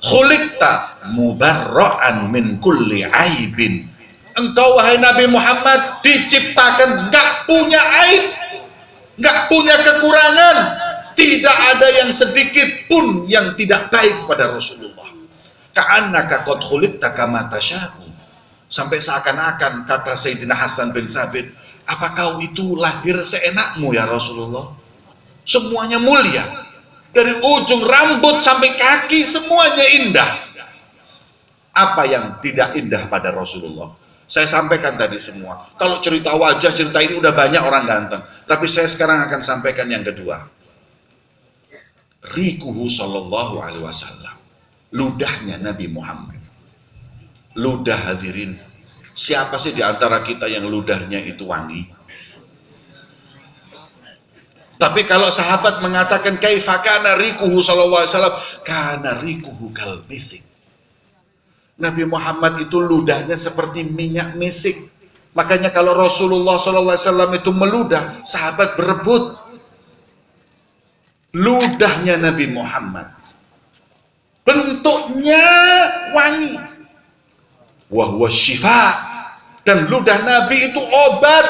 Khuliqta mubarra'an min kulli aibin. Engkau wahai Nabi Muhammad diciptakan nggak punya aib, nggak punya kekurangan, tidak ada yang sedikit pun yang tidak baik pada Rasulullah. Ka'annaka qad khuliqta kama tasya'u. Sampai seakan-akan kata Sayyidina Hasan bin Thabit, apa kau itu lahir seenakmu ya Rasulullah? Semuanya mulia, dari ujung rambut sampai kaki semuanya indah. Apa yang tidak indah pada Rasulullah? Saya sampaikan tadi semua. Kalau cerita wajah, cerita ini udah banyak orang ganteng. Tapi saya sekarang akan sampaikan yang kedua. Rikuhu sallallahu alaihi wasallam. Ludahnya Nabi Muhammad. Ludah hadirin. Siapa sih di antara kita yang ludahnya itu wangi? Tapi kalau sahabat mengatakan kaifa kana rikuhu sallallahu alaihi wasallam, kana rikuhu kal misik. Nabi Muhammad itu ludahnya seperti minyak misik. Makanya kalau Rasulullah SAW itu meludah, sahabat berebut. Ludahnya Nabi Muhammad, bentuknya wangi. Wahwa syifa, dan ludah Nabi itu obat.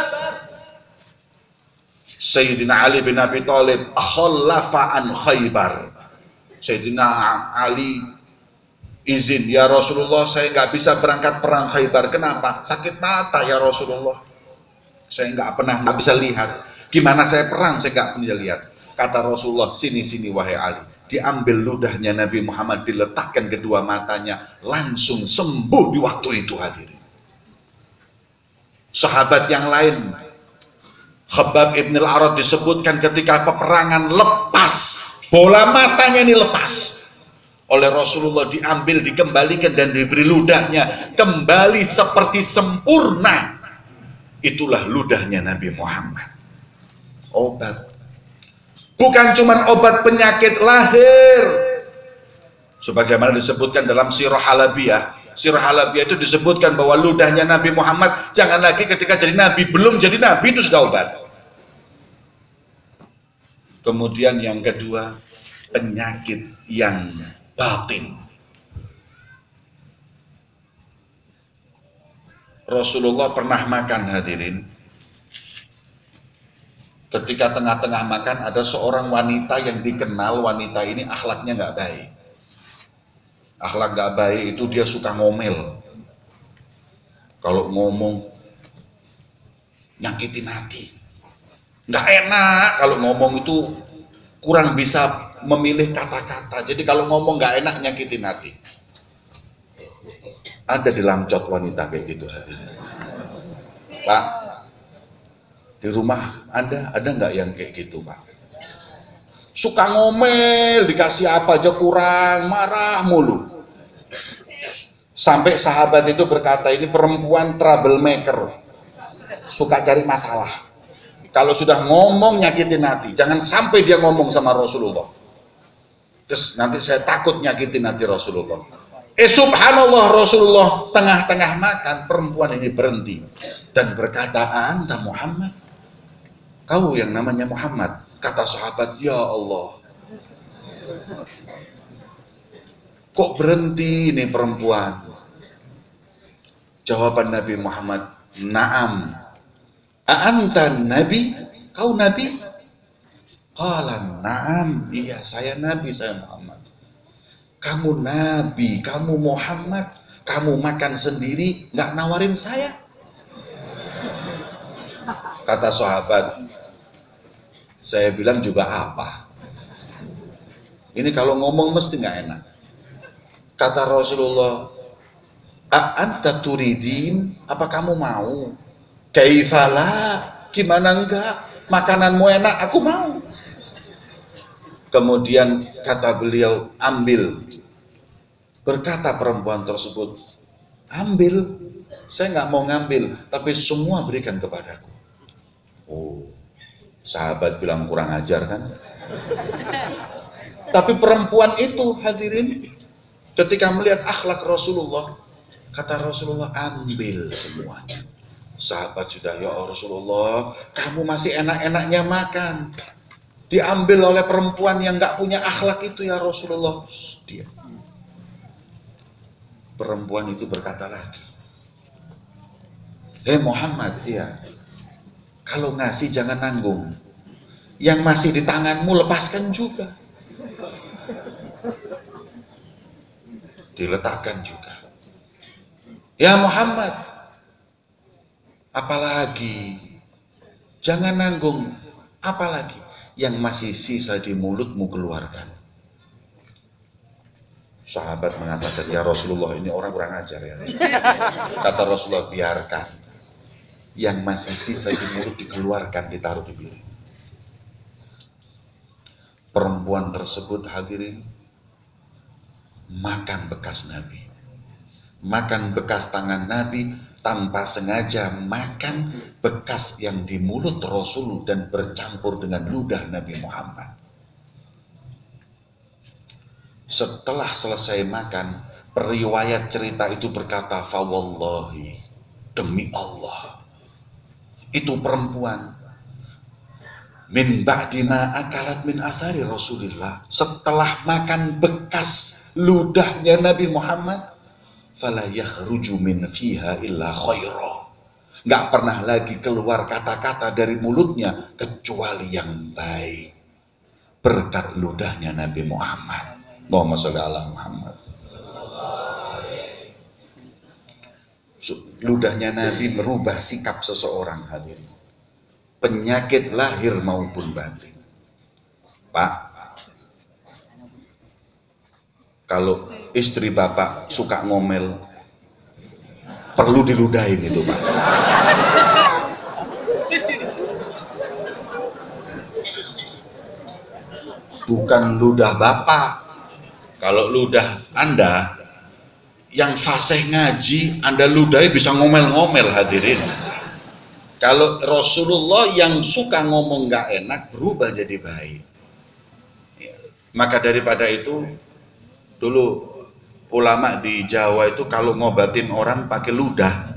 Sayyidina Ali bin Abi Thalib akhallafa an Khaybar. Sayyidina Ali izin, ya Rasulullah saya nggak bisa berangkat perang Khaybar. Kenapa? Sakit mata ya Rasulullah. Saya nggak bisa lihat. Gimana saya perang? Saya nggak bisa lihat. Kata Rasulullah, sini wahai Ali. Diambil ludahnya Nabi Muhammad, diletakkan kedua matanya, langsung sembuh di waktu itu hadirin. Sahabat yang lain, Khabbab ibn al-Arad disebutkan ketika peperangan lepas, bola matanya ini lepas. Oleh Rasulullah diambil, dikembalikan dan diberi ludahnya kembali seperti sempurna. Itulah ludahnya Nabi Muhammad. Obat. Bukan cuma obat penyakit lahir. Sebagaimana disebutkan dalam Sirah Halabiyah. Sirah Halabiyah itu disebutkan bahwa ludahnya Nabi Muhammad jangan lagi ketika jadi Nabi, belum jadi Nabi itu sudah obat. Kemudian yang kedua, penyakit yang batin. Rasulullah pernah makan hadirin. Ketika tengah-tengah makan ada seorang wanita yang dikenal, wanita ini akhlaknya nggak baik. Akhlak nggak baik itu dia suka ngomel. Kalau ngomong nyakitin hati. Nggak enak kalau ngomong itu, kurang bisa memilih kata-kata. Jadi kalau ngomong nggak enak nyakitin hati. Ada di Lamcot wanita kayak gitu hadirin. Pak, di rumah ada nggak yang kayak gitu Pak? Suka ngomel, dikasih apa aja kurang, marah mulu. Sampai sahabat itu berkata, ini perempuan troublemaker, suka cari masalah. Kalau sudah ngomong nyakitin hati, jangan sampai dia ngomong sama Rasulullah. Terus nanti saya takut nyakitin hati Rasulullah. Subhanallah, Rasulullah tengah-tengah makan, perempuan ini berhenti dan berkata, anta Muhammad? Kau yang namanya Muhammad? Kata sahabat, ya Allah. Kok berhenti ini perempuan? Jawaban Nabi Muhammad, na'am. A'anta Nabi? Kau Nabi? Qala na'am. Iya, saya Nabi, saya Muhammad. Kamu Nabi, kamu Muhammad, kamu makan sendiri, nggak nawarin saya? Kata sahabat, saya bilang juga apa? Ini kalau ngomong mesti nggak enak. Kata Rasulullah, a'anta turidin, apa kamu mau? Kaifala, gimana enggak? Makananmu enak, aku mau. Kemudian kata beliau, ambil. Berkata perempuan tersebut, ambil. Saya nggak mau ngambil, tapi semua berikan kepadaku. Oh, sahabat bilang kurang ajar kan? Tapi perempuan itu hadirin, ketika melihat akhlak Rasulullah, kata Rasulullah, ambil semuanya. Sahabat sudah, ya Rasulullah, kamu masih enak-enaknya makan. Diambil oleh perempuan yang nggak punya akhlak itu ya Rasulullah. Dia. Perempuan itu berkata lagi, "Hei Muhammad, ya, kalau ngasih jangan nanggung. Yang masih di tanganmu lepaskan juga. Diletakkan juga. Ya Muhammad, apalagi? Jangan nanggung. Apalagi? Yang masih sisa di mulutmu keluarkan." Sahabat mengatakan, "Ya Rasulullah, ini orang kurang ajar ya." Kata Rasulullah, "Biarkan. Yang masih sisa di mulut dikeluarkan, ditaruh di piring." Perempuan tersebut, hadirin, makan bekas Nabi, makan bekas tangan Nabi, tanpa sengaja makan bekas yang di mulut Rasul dan bercampur dengan ludah Nabi Muhammad. Setelah selesai makan, periwayat cerita itu berkata, "Fawallahi, demi Allah, itu perempuan min ba'di ma akalat min athari Rasulillah, setelah makan bekas ludahnya Nabi Muhammad, fala yakhruju min fiha illa khaira." Nggak pernah lagi keluar kata-kata dari mulutnya kecuali yang baik, berkat ludahnya Nabi Muhammad. Allahumma sholli ala Muhammad. Ludahnya Nabi merubah sikap seseorang, hadirin, penyakit lahir maupun batin. Pak, kalau istri bapak suka ngomel, perlu diludahin itu, Pak. Bukan ludah bapak. Kalau ludah Anda yang fasih ngaji, Anda ludahi bisa ngomel-ngomel, hadirin. Kalau Rasulullah yang suka ngomong nggak enak berubah jadi baik. Ya. Maka daripada itu, dulu ulama di Jawa itu kalau ngobatin orang pakai ludah.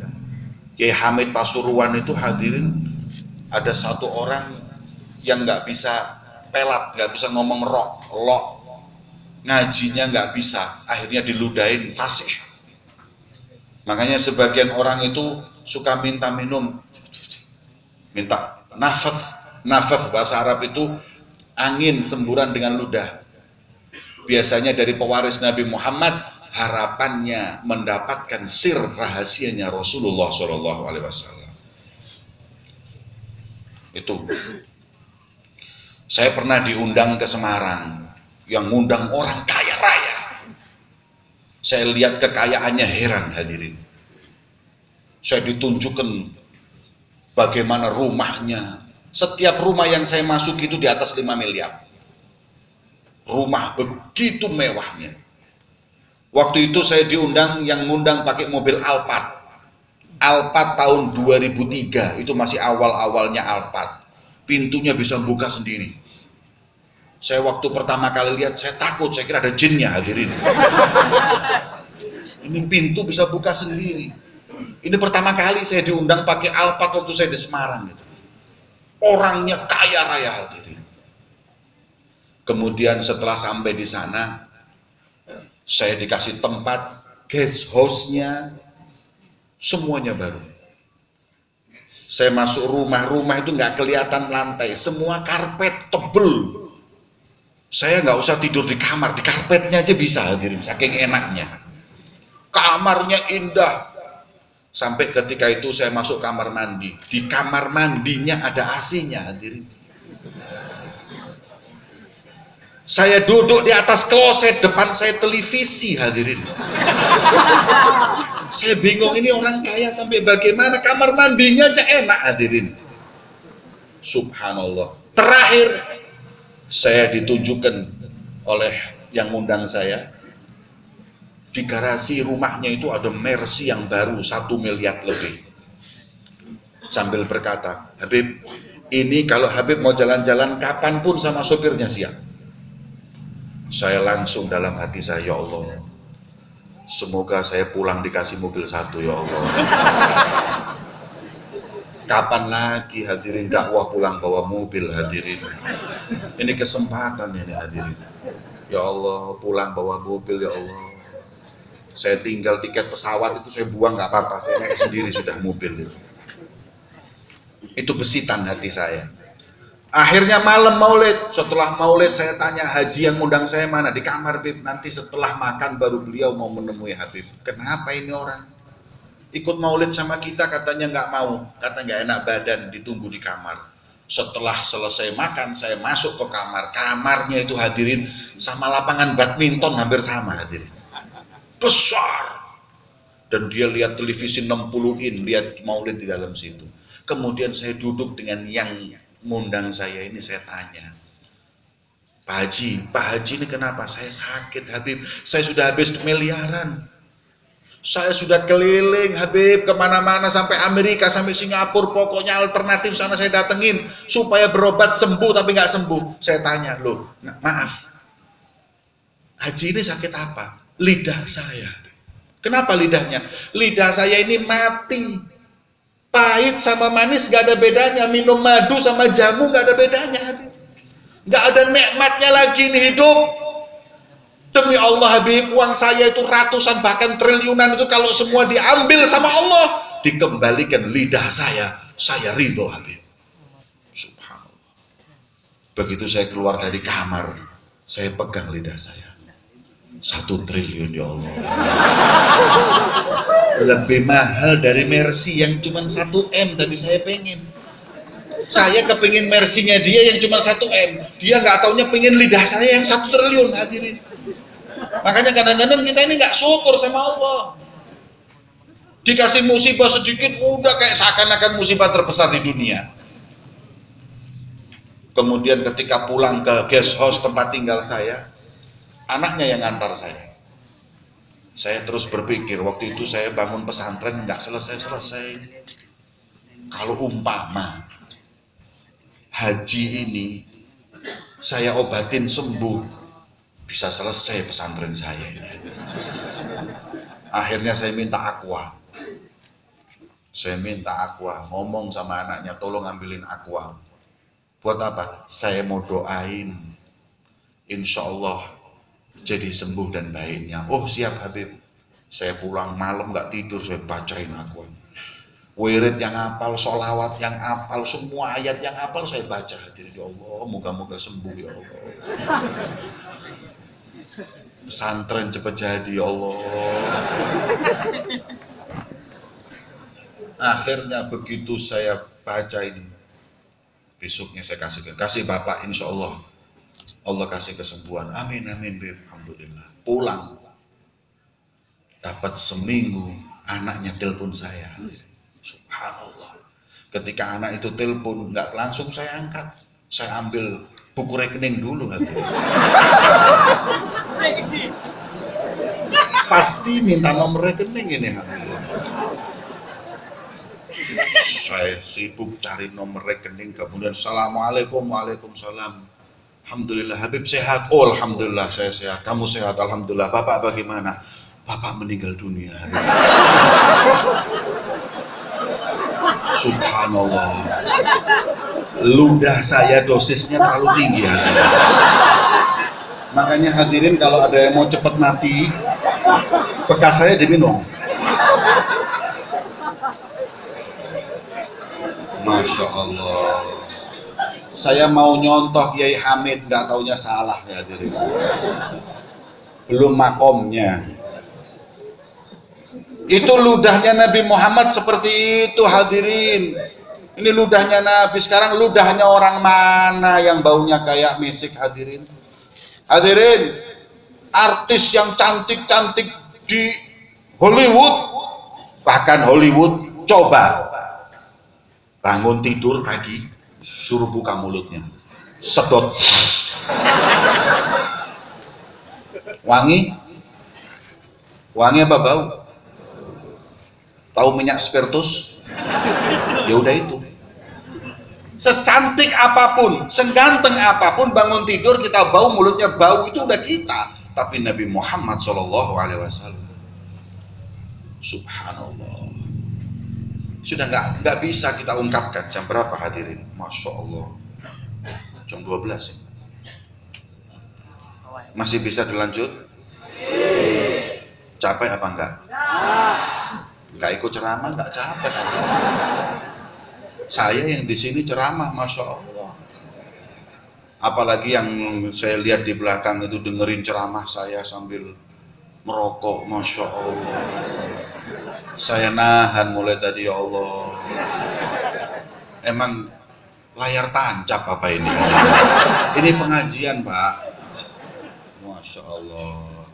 Kiai Hamid Pasuruan itu, hadirin, ada satu orang yang nggak bisa pelat, nggak bisa ngomong lok, ngajinya nggak bisa, akhirnya diludahin fasih. Makanya sebagian orang itu suka minta minum, minta nafas bahasa Arab itu angin semburan dengan ludah. Biasanya dari pewaris Nabi Muhammad, harapannya mendapatkan sir rahasianya Rasulullah SAW. Itu. Saya pernah diundang ke Semarang, yang ngundang orang kaya raya. Saya lihat kekayaannya, heran, hadirin. Saya ditunjukkan bagaimana rumahnya. Setiap rumah yang saya masuk itu di atas 5 miliar. Rumah begitu mewahnya. Waktu itu saya diundang, yang ngundang pakai mobil Alphard. Alphard tahun 2003, itu masih awal-awalnya Alphard. Pintunya bisa buka sendiri. Saya waktu pertama kali lihat, saya takut, saya kira ada jinnya, hadirin. Ini pintu bisa buka sendiri. Ini pertama kali saya diundang pakai Alphard waktu saya di Semarang. Gitu. Orangnya kaya raya, hadirin. Kemudian setelah sampai di sana, saya dikasih tempat, guest house-nya, semuanya baru. Saya masuk rumah itu nggak kelihatan lantai, semua karpet tebel. Saya nggak usah tidur di kamar, di karpetnya aja bisa, hadirin, saking enaknya. Kamarnya indah. Sampai ketika itu saya masuk kamar mandi, di kamar mandinya ada AC-nya, hadirin. Saya duduk di atas kloset, depan saya televisi, hadirin. Saya bingung, ini orang kaya sampai bagaimana, kamar mandinya aja enak, hadirin. Subhanallah. Terakhir, saya ditunjukkan oleh yang ngundang saya, di garasi rumahnya itu ada Mercy yang baru 1 miliar lebih. Sambil berkata, "Habib, ini kalau Habib mau jalan-jalan kapanpun sama sopirnya siap." Saya langsung dalam hati saya, ya Allah, semoga saya pulang dikasih mobil 1, ya Allah. Kapan lagi, hadirin, dakwah pulang bawa mobil, hadirin. Ini kesempatan ini, hadirin. Ya Allah, pulang bawa mobil, ya Allah. Saya tinggal tiket pesawat itu saya buang nggak apa-apa, saya naik sendiri sudah mobil itu. Itu besitan hati saya. Akhirnya malam maulid, setelah maulid saya tanya haji yang ngundang saya mana, di kamar Bib, nanti setelah makan baru beliau mau menemui Habib. Kenapa ini orang ikut maulid sama kita, katanya nggak mau, kata nggak enak badan, ditunggu di kamar. Setelah selesai makan saya masuk ke kamar, kamarnya itu hadirin sama lapangan badminton hampir sama hadirin, besar, dan dia lihat televisi 60 in, lihat maulid di dalam situ. Kemudian saya duduk dengan yang ngundang saya ini, saya tanya, Pak Haji ini kenapa? Saya sakit Habib, saya sudah habis miliaran, saya sudah keliling Habib kemana-mana, sampai Amerika, sampai Singapura, pokoknya alternatif sana saya datengin supaya berobat sembuh tapi nggak sembuh. Saya tanya, loh maaf Haji ini sakit apa? Lidah saya. Kenapa lidahnya? Lidah saya ini mati, pahit sama manis gak ada bedanya, minum madu sama jamu gak ada bedanya, gak ada nikmatnya lagi ini hidup. Demi Allah Habib, uang saya itu ratusan bahkan triliunan itu kalau semua diambil sama Allah, dikembalikan lidah saya ridho Habib. Subhanallah. Begitu saya keluar dari kamar, saya pegang lidah saya, 1 triliun ya Allah. Lebih mahal dari Mercy yang cuma 1 M tadi saya pengen. Saya kepingin Mercy-nya dia yang cuma 1 M, dia nggak taunya pengen lidah saya yang 1 triliun hadirin. Makanya kadang-kadang kita ini nggak syukur sama Allah. Dikasih musibah sedikit udah kayak seakan-akan musibah terbesar di dunia. Kemudian ketika pulang ke guest house tempat tinggal saya, anaknya yang ngantar saya. Saya terus berpikir, waktu itu saya bangun pesantren nggak selesai-selesai. Kalau umpama haji ini saya obatin sembuh, bisa selesai pesantren saya ini. Akhirnya saya minta aqua. Ngomong sama anaknya, tolong ambilin aqua. Buat apa? Saya mau doain, insya Allah jadi sembuh dan baiknya. Oh siap Habib. Saya pulang malam nggak tidur, saya bacain aqua. Wirid yang hafal, sholawat yang hafal, semua ayat yang hafal saya baca. Ya Allah, moga-moga sembuh ya Allah. Pesantren cepat jadi ya Allah. Akhirnya begitu saya baca ini, besoknya saya kasih Bapak, insya Allah Allah kasih kesembuhan. Amin amin Bib. Alhamdulillah. Pulang dapat seminggu, anaknya telepon saya. Subhanallah. Ketika anak itu telepon, nggak langsung saya angkat, saya ambil buku rekening dulu. Pasti minta nomor rekening ini. Saya sibuk cari nomor rekening, kemudian assalamualaikum, waalaikumsalam. Alhamdulillah Habib sehat. Oh alhamdulillah saya sehat. Kamu sehat? Alhamdulillah. Bapak bagaimana? Bapak meninggal dunia. Subhanallah. Ludah saya dosisnya terlalu tinggi hadirin. Makanya hadirin kalau ada yang mau cepat mati, bekas saya diminum. Masya Allah. Saya mau nyontoh Kiai Hamid, nggak taunya salah ya hadirin. Belum makomnya. Itu ludahnya Nabi Muhammad seperti itu hadirin. Ini ludahnya Nabi. Sekarang ludahnya orang mana yang baunya kayak misik hadirin? Hadirin, artis yang cantik-cantik di Hollywood, bahkan Hollywood, coba bangun tidur pagi, suruh buka mulutnya, sedot. Wangi? Wangi apa bau? Tahu minyak spiritus? Ya udah itu. Secantik apapun, seganteng apapun, bangun tidur kita bau, mulutnya bau, itu udah kita. Tapi Nabi Muhammad SAW, subhanallah, sudah nggak bisa kita ungkapkan. Jam berapa hadirin? Masya Allah, jam 12 ya. Masih bisa dilanjut? Capek apa enggak? Enggak ikut ceramah enggak capek. Saya yang di sini ceramah, masya Allah. Apalagi yang saya lihat di belakang itu dengerin ceramah saya sambil merokok, masya Allah. Saya nahan mulai tadi, ya Allah. Emang layar tancap apa ini? Ini pengajian, Pak. Masya Allah.